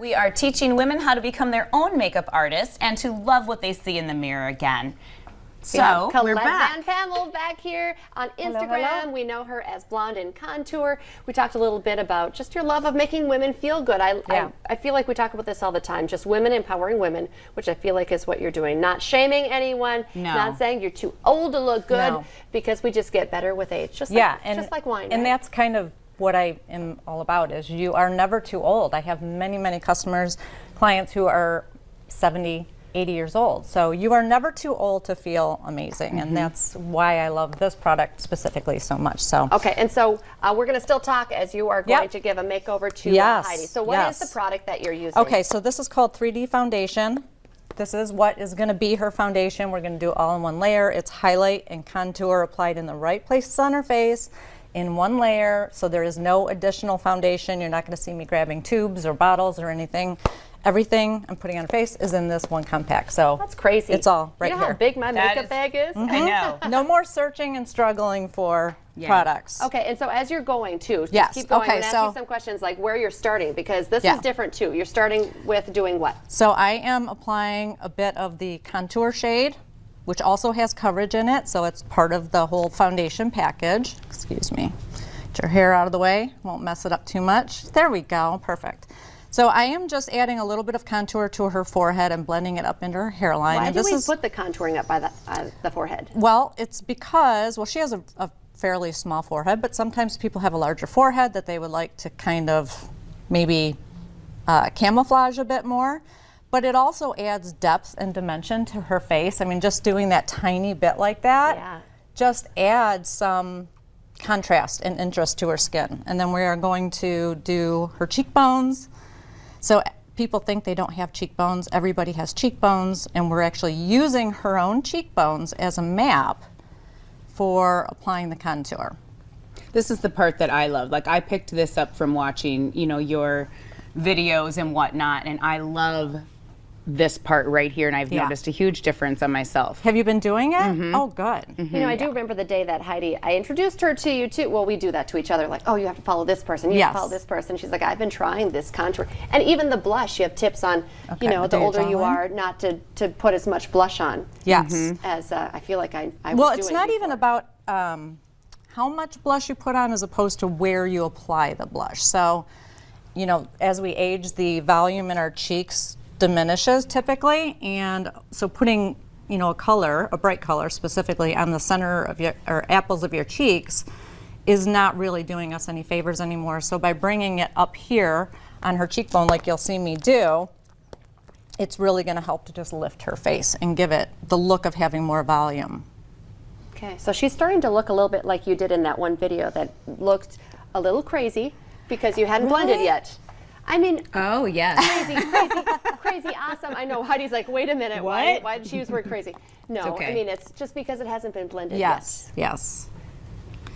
We are teaching women how to become their own makeup artists and to love what they see in the mirror again. So we're back. Van Pammel back here on Instagram. Hello. We know her as Blonde in Contour. We talked a little bit about just your love of making women feel good. I feel like we talk about this all the time, just women empowering women, which I feel like is what you're doing. Not shaming anyone, not saying you're too old to look good, because we just get better with age, just like wine. And that's kind of what I am all about, is you are never too old. I have many, many customers, clients who are 70, 80 years old. So you are never too old to feel amazing. And that's why I love this product specifically so much. So okay, and so we're going to still talk as you are going to give a makeover to Heidi. So what is the product that you're using? Okay, so this is called 3D Foundation. This is what is going to be her foundation. We're going to do it all in one layer. It's highlight and contour applied in the right places on her face in one layer, so there is no additional foundation. You're not going to see me grabbing tubes or bottles or anything. Everything I'm putting on her face is in this one compact. So that's crazy. It's all right here. You know how big my makeup bag is? I know. No more searching and struggling for products. Okay, and so as you're going too, just keep going. I'm going to ask you some questions like where you're starting, because this is different too. You're starting with doing what? So I am applying a bit of the contour shade, which also has coverage in it, so it's part of the whole foundation package. Excuse me. Get your hair out of the way, won't mess it up too much. There we go, perfect. So I am just adding a little bit of contour to her forehead and blending it up into her hairline. Why do we put the contouring up by the forehead? Well, it's because, she has a fairly small forehead, but sometimes people have a larger forehead that they would like to kind of maybe camouflage a bit more. But it also adds depth and dimension to her face. I mean, just doing that tiny bit like that just adds some contrast and interest to her skin. And then we are going to do her cheekbones. So people think they don't have cheekbones. Everybody has cheekbones, and we're actually using her own cheekbones as a map for applying the contour. This is the part that I love. Like, I picked this up from watching, your videos and whatnot, and I love this part right here, and I've noticed a huge difference on myself. Have you been doing it? Oh, good. I do remember the day that I introduced her to you too. Well, we do that to each other, like, oh, you have to follow this person, you have to follow this person. She's like, I've been trying this contour. And even the blush, you have tips on, the older you are, not to put as much blush on. Yes. As I feel like I was Well, doing it's not before. even about how much blush you put on as opposed to where you apply the blush. So, as we age, the volume in our cheeks diminishes typically, and so putting a bright color specifically on the center of or apples of your cheeks is not really doing us any favors anymore. So by bringing it up here on her cheekbone, like you'll see me do, it's really going to help to just lift her face and give it the look of having more volume. Okay, so she's starting to look a little bit like you did in that one video that looked a little crazy because you hadn't blended yet. I mean, oh yes, crazy, awesome. I know. Heidi's like, wait a minute, why did she use the word crazy? No, I mean, it's just because it hasn't been blended yet. Yes.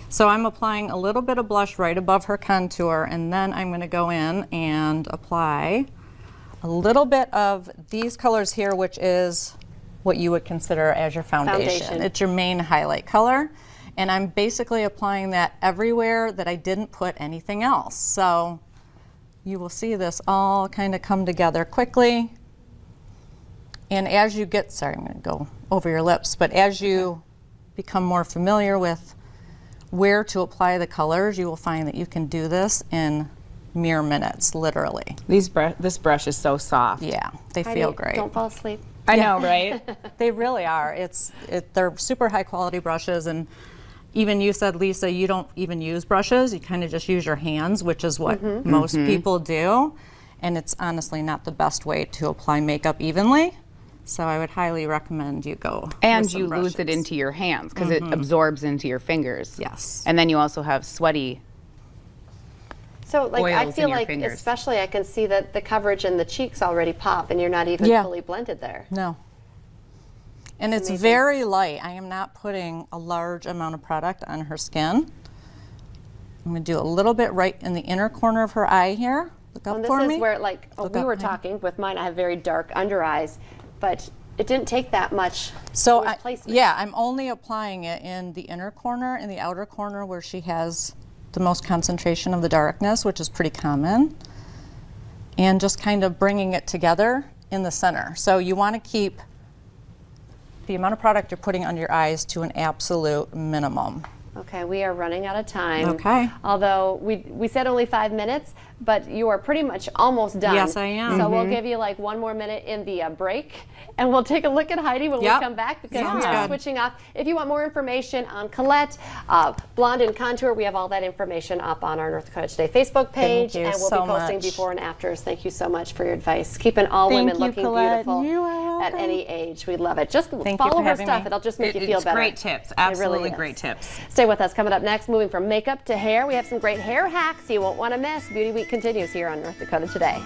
So I'm applying a little bit of blush right above her contour, and then I'm going to go in and apply a little bit of these colors here, which is what you would consider as your foundation. It's your main highlight color, and I'm basically applying that everywhere that I didn't put anything else. So you will see this all kind of come together quickly. And as you get, sorry, I'm going to go over your lips, but as you become more familiar with where to apply the colors, you will find that you can do this in mere minutes, literally. This brush is so soft. Yeah, they feel great. Don't fall asleep. I know, right? They really are. They're super high quality brushes, and even you said, Lisa, you don't even use brushes. You kind of just use your hands, which is what most people do. And it's honestly not the best way to apply makeup evenly. So I would highly recommend you go. And you lose it into your hands because it absorbs into your fingers. Yes. And then you also have sweaty So like I oils feel in your like fingers. especially I can see that the coverage in the cheeks already pop and you're not even fully blended there. No. And it's very light. I am not putting a large amount of product on her skin. I'm going to do a little bit right in the inner corner of her eye here. Look up for me. This is where, like, we were talking with mine. I have very dark under eyes, but it didn't take that much. So placement. I'm only applying it in the inner corner, in the outer corner where she has the most concentration of the darkness, which is pretty common. and just kind of bringing it together in the center. So you want to keep the amount of product you're putting under your eyes to an absolute minimum. Okay, we are running out of time. Okay. Although we said only 5 minutes, but you are pretty much almost done. Yes, I am. So we'll give you like 1 more minute in the break, and we'll take a look at Heidi when we Yep. come back, because Sounds we are good. switching off. If you want more information on Colette, Blonde and Contour, we have all that information up on our North Dakota Today Facebook page, you and we'll so be posting much. before and afters. Thank you so much for your advice. Keeping all Thank women you, looking Colette. beautiful You are at any age. We love it. Just you follow for her having stuff. me. It'll just make you feel It's better. great tips. It really Absolutely is. great tips. Stay with us. Coming up next, moving from makeup to hair, we have some great hair hacks you won't want to miss. Beauty Week continues here on North Dakota Today.